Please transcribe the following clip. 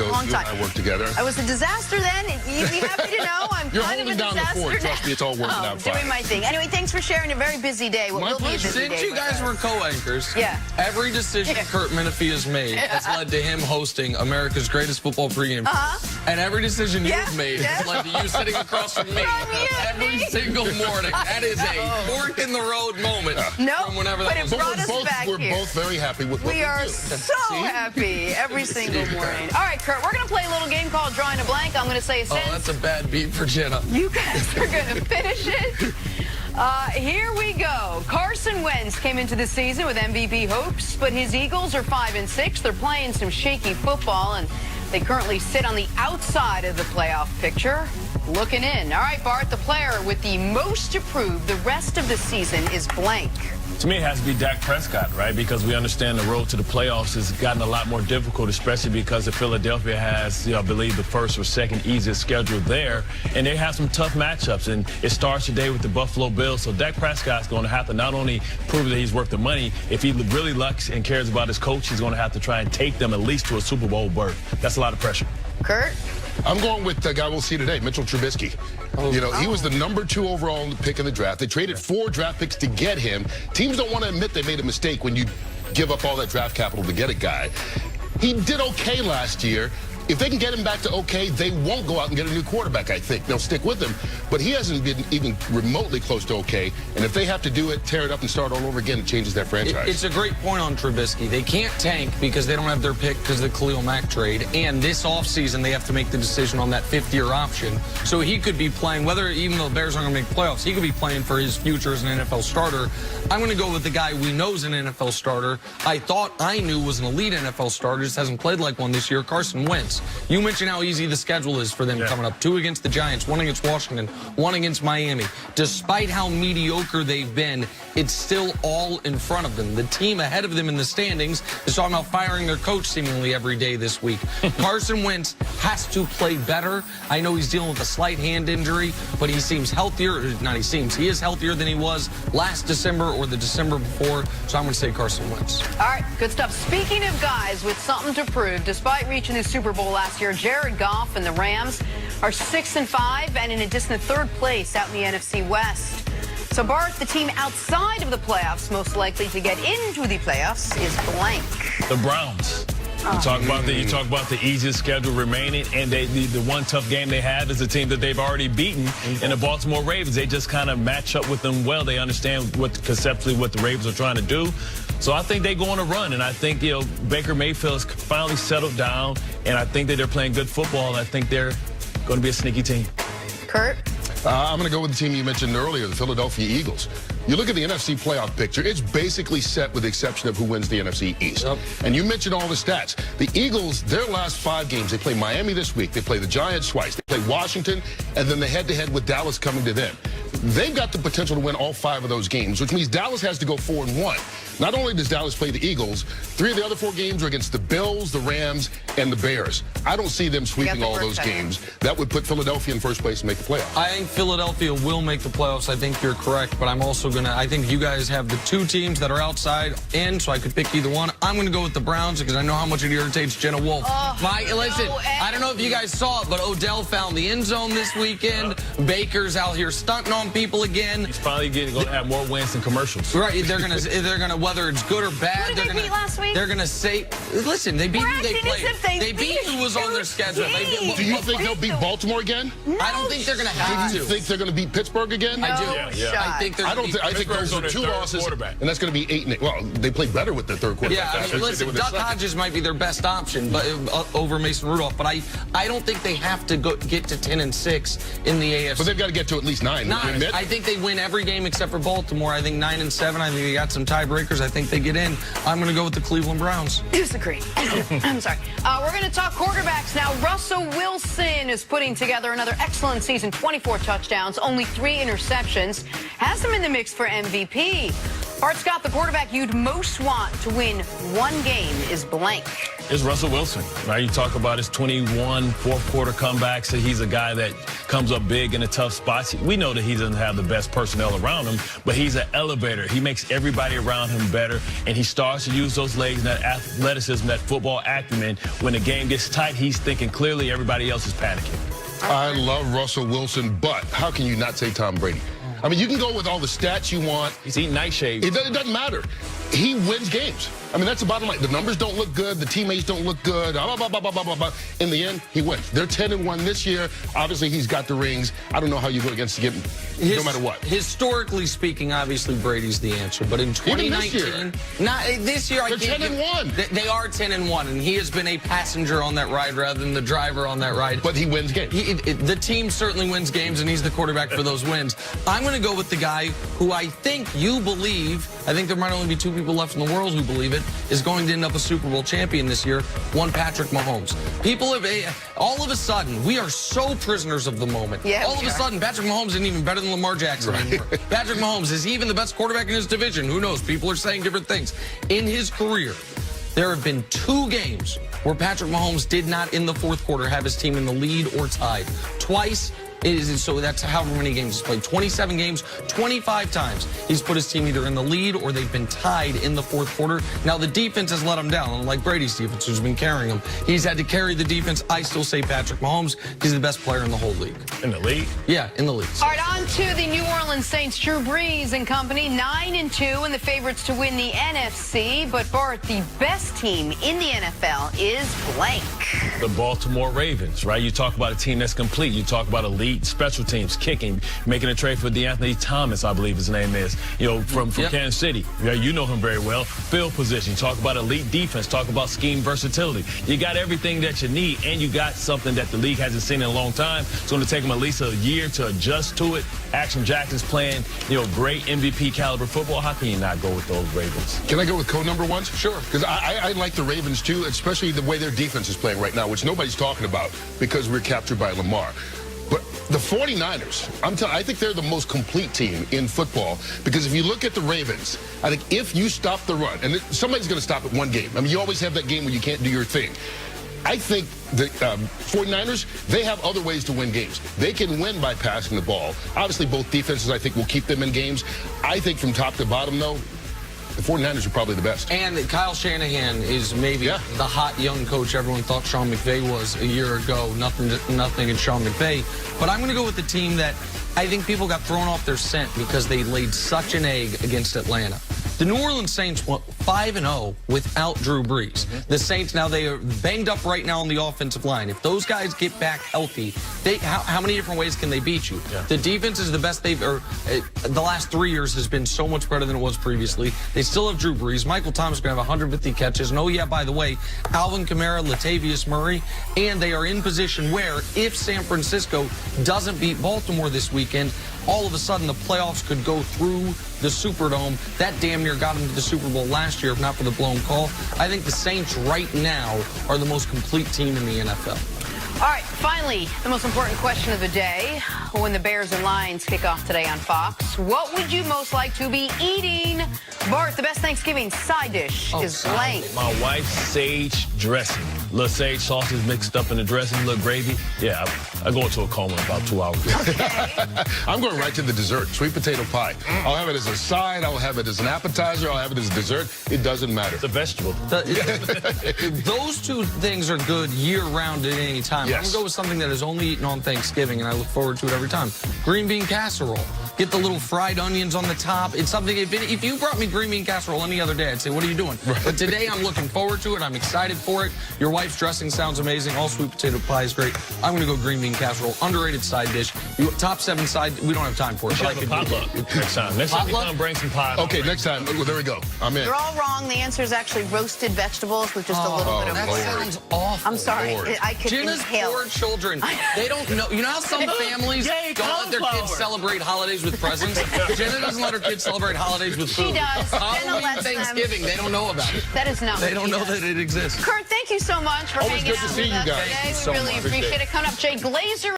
ago, Long you time. and I worked together. I was a disaster then. You'd be happy to know I'm You're kind of a holding down the disaster fort. now. Trust me, it's all working out fine. Doing my thing. Anyway, thanks for sharing a very busy day. What will be a busy day Since you guys were co-anchors, every decision Kurt Menefee has made has led to him hosting America's greatest football pregame. And every decision you've made has led to you sitting across from me every single morning. That is a fork in the road moment from whenever that was. We're both very happy with what we are so happy every single morning. All right, Kurt, we're going to play a little game called Drawing a Blank. I'm going to say a sentence. Oh, that's a bad beat for Jenna. You guys are going to finish it. Here we go. Carson Wentz came into the season with MVP hopes, but his Eagles are 5-6. They're playing some shaky football, and they currently sit on the outside of the playoff picture, looking in. All right, Bart, the player with the most to prove the rest of the season is blank. To me, it has to be Dak Prescott, right? Because we understand the road to the playoffs has gotten a lot more difficult, especially because Philadelphia has, I believe, the first or second easiest schedule there. And they have some tough matchups. And it starts today with the Buffalo Bills. So Dak Prescott's going to have to not only prove that he's worth the money, if he really likes and cares about his coach, he's going to have to try and take them at least to a Super Bowl berth. That's a lot of pressure. Kurt? I'm going with the guy we'll see today, Mitchell Trubisky. He was the #2 overall pick in the draft. They traded 4 draft picks to get him. Teams don't want to admit they made a mistake when you give up all that draft capital to get a guy. He did okay last year. If they can get him back to okay, they won't go out and get a new quarterback, I think. They'll stick with him. But he hasn't been even remotely close to okay. And if they have to do it, tear it up and start all over again, it changes their franchise. It's a great point on Trubisky. They can't tank because they don't have their pick because of the Khalil Mack trade. And this offseason, they have to make the decision on that 5th-year option. So he could be playing, even though the Bears aren't going to make playoffs, he could be playing for his future as an NFL starter. I'm going to go with the guy we know is an NFL starter. I thought I knew was an elite NFL starter, just hasn't played like one this year, Carson Wentz. You mentioned how easy the schedule is for them coming up. 2 against the Giants, 1 against Washington, 1 against Miami. Despite how mediocre they've been, it's still all in front of them. The team ahead of them in the standings is talking about firing their coach seemingly every day this week. Carson Wentz has to play better. I know he's dealing with a slight hand injury, but he seems healthier. He is healthier than he was last December or the December before. So I'm going to say Carson Wentz. All right, good stuff. Speaking of guys with something to prove, despite reaching the Super Bowl last year, Jared Goff and the Rams are 6-5 and in a distant 3rd place out in the NFC West. So, Bart, the team outside of the playoffs most likely to get into the playoffs is blank. The Browns. You talk about the easiest schedule remaining, and the one tough game they have is a team that they've already beaten in the Baltimore Ravens. They just kind of match up with them well. They understand conceptually what the Ravens are trying to do. So I think they go on a run, and I think Baker Mayfield has finally settled down, and I think that they're playing good football, and I think they're going to be a sneaky team. Kurt? I'm going to go with the team you mentioned earlier, the Philadelphia Eagles. You look at the NFC playoff picture, it's basically set with the exception of who wins the NFC East. And you mentioned all the stats. The Eagles, their last 5 games, they play Miami this week, they play the Giants twice, they play Washington, and then the head-to-head with Dallas coming to them. They've got the potential to win all 5 of those games, which means Dallas has to go 4-1. Not only does Dallas play the Eagles, 3 of the other 4 games are against the Bills, the Rams, and the Bears. I don't see them sweeping all those games. That would put Philadelphia in first place and make the playoffs. I think Philadelphia will make the playoffs. I think you're correct, but I'm also I think you guys have the 2 teams that are outside in, so I could pick either one. I'm going to go with the Browns because I know how much it irritates Jenna Wolf. Listen, I don't know if you guys saw it, but Odell found the end zone this weekend. Baker's out here stunting on people again. He's finally going to have more wins than commercials. Right, they're gonna whether it's good or bad. Who did they beat last week? They're gonna say, listen, they beat who they played. They beat who was on their schedule. Do you think they'll beat Baltimore again? No, I don't think they're gonna have to. Do you think they're going to beat Pittsburgh again? No I do. shot. I think they're. I think those are 2 losses, and that's going to be 8-8. Well, they played better with their 3rd quarterback. Yeah, listen, Duck Hodges might be their best option, but over Mason Rudolph. But I don't think they have to get to 10-6 in the AFC. But they've got to get to at least 9. I think they win every game except for Baltimore. I think 9-7. I think they got some tiebreakers. I think they get in. I'm going to go with the Cleveland Browns. Disagree. I'm sorry. We're going to talk quarterbacks now. Russell Wilson is putting together another excellent season. 24 touchdowns, only 3 interceptions. Has him in the mix for MVP. Bart Scott, the quarterback you'd most want to win one game is blank. It's Russell Wilson, right? You talk about his 21 fourth-quarter comebacks. So he's a guy that comes up big in the tough spots. We know that he doesn't have the best personnel around him, but he's an elevator. He makes everybody around him better, and he starts to use those legs and that athleticism, that football acumen. When the game gets tight, he's thinking clearly. Everybody else is panicking. I love Russell Wilson, but how can you not say Tom Brady? I mean, you can go with all the stats you want. He's eating nightshades. It doesn't matter. He wins games. I mean, that's the bottom line. The numbers don't look good. The teammates don't look good. Blah, blah, blah, blah, blah, blah, blah. In the end, he wins. They're 10-1 this year. Obviously, he's got the rings. I don't know how you go against him, no matter what. Historically speaking, obviously, Brady's the answer. But in 2019, not this year, they're 10-1. They are 10-1, and he has been a passenger on that ride rather than the driver on that ride. But he wins games. The team certainly wins games, and he's the quarterback for those wins. I'm going to go with the guy who I think you believe, I think there might only be 2 people left in the world who believe it, is going to end up a Super Bowl champion this year, one Patrick Mahomes. People have, all of a sudden, we are so prisoners of the moment. Yeah, all of a sudden, Patrick Mahomes isn't even better than Lamar Jackson anymore. Patrick Mahomes is even the best quarterback in his division. Who knows? People are saying different things. In his career, there have been 2 games where Patrick Mahomes did not, in the fourth quarter, have his team in the lead or tied. Twice. So that's however many games he's played. 27 games, 25 times he's put his team either in the lead or they've been tied in the fourth quarter. Now, the defense has let him down, unlike Brady's defense, who's been carrying him. He's had to carry the defense. I still say Patrick Mahomes. He's the best player in the whole league. In the league? Yeah, in the league. All right, on to the New Orleans Saints. Drew Brees and company, 9-2, and the favorites to win the NFC. But, Bart, the best team in the NFL is blank. The Baltimore Ravens, right? You talk about a team that's complete. You talk about elite special teams, kicking, making a trade for DeAnthony Thomas, I believe his name is, from Kansas City. Yeah, you know him very well. Field position. Talk about elite defense. Talk about scheme versatility. You got everything that you need, and you got something that the league hasn't seen in a long time. It's going to take them at least a year to adjust to it. Action Jackson's playing, great MVP caliber football. How can you not go with those Ravens? Can I go with code number 1? Sure. Because I like the Ravens, too, especially the way their defense is playing right now, which nobody's talking about because we're captured by Lamar. But the 49ers, I think they're the most complete team in football because if you look at the Ravens, I think if you stop the run, and somebody's going to stop at one game. I mean, you always have that game where you can't do your thing. I think the 49ers, they have other ways to win games. They can win by passing the ball. Obviously, both defenses, I think, will keep them in games. I think from top to bottom, though, the 49ers are probably the best. And Kyle Shanahan is maybe the hot young coach everyone thought Sean McVay was a year ago. Nothing in Sean McVay. But I'm going to go with the team that I think people got thrown off their scent because they laid such an egg against Atlanta. The New Orleans Saints went 5-0 without Drew Brees. The Saints, now they are banged up right now on the offensive line. If those guys get back healthy, how many different ways can they beat you? Yeah. The defense is the best the last 3 years has been so much better than it was previously. They still have Drew Brees. Michael Thomas is going to have 150 catches. And, oh, yeah, by the way, Alvin Kamara, Latavius Murray, and they are in position where if San Francisco doesn't beat Baltimore this weekend, all of a sudden the playoffs could go through the Superdome. That damn near got them to the Super Bowl last year, if not for the blown call. I think the Saints right now are the most complete team in the NFL. All right, finally, the most important question of the day. When the Bears and Lions kick off today on Fox, what would you most like to be eating? Bart, the best Thanksgiving side dish is blank. My wife's sage dressing. Little sage sausage mixed up in the dressing, little gravy. Yeah, I go into a coma in about 2 hours. Okay. I'm going right to the dessert, sweet potato pie. I'll have it as a side. I'll have it as an appetizer. I'll have it as a dessert. It doesn't matter. It's a vegetable. Those 2 things are good year-round at any time. Yes. I'm going to go with something that is only eaten on Thanksgiving, and I look forward to it every time. Green bean casserole. Get the little fried onions on the top. It's something, if you brought me green bean casserole any other day, I'd say, what are you doing? Right. But today, I'm looking forward to it. I'm excited for it. Your wife's dressing sounds amazing. All sweet potato pie is great. I'm going to go green bean casserole. Underrated side dish. Top 7 side, we don't have time for it. We should have a potluck next time. Next time we come bring some pie. Okay, next time. Well, there we go. I'm in. You're all wrong. The answer is actually roasted vegetables with just a little bit of that oil. sounds awful. I'm sorry. I could Jenna's inhale. poor children. They don't know. You know how some families don't let their kids celebrate holidays with presents? Jenna doesn't let her kids celebrate holidays with food. She does. Jenna Halloween, lets them. Thanksgiving, they don't know about it. That is not They what don't she know does. that it exists. Kurt, thank you so much for Always hanging good to out see with you us guys. today. Thank you We so really much. appreciate it. Coming up, Jay Glazer.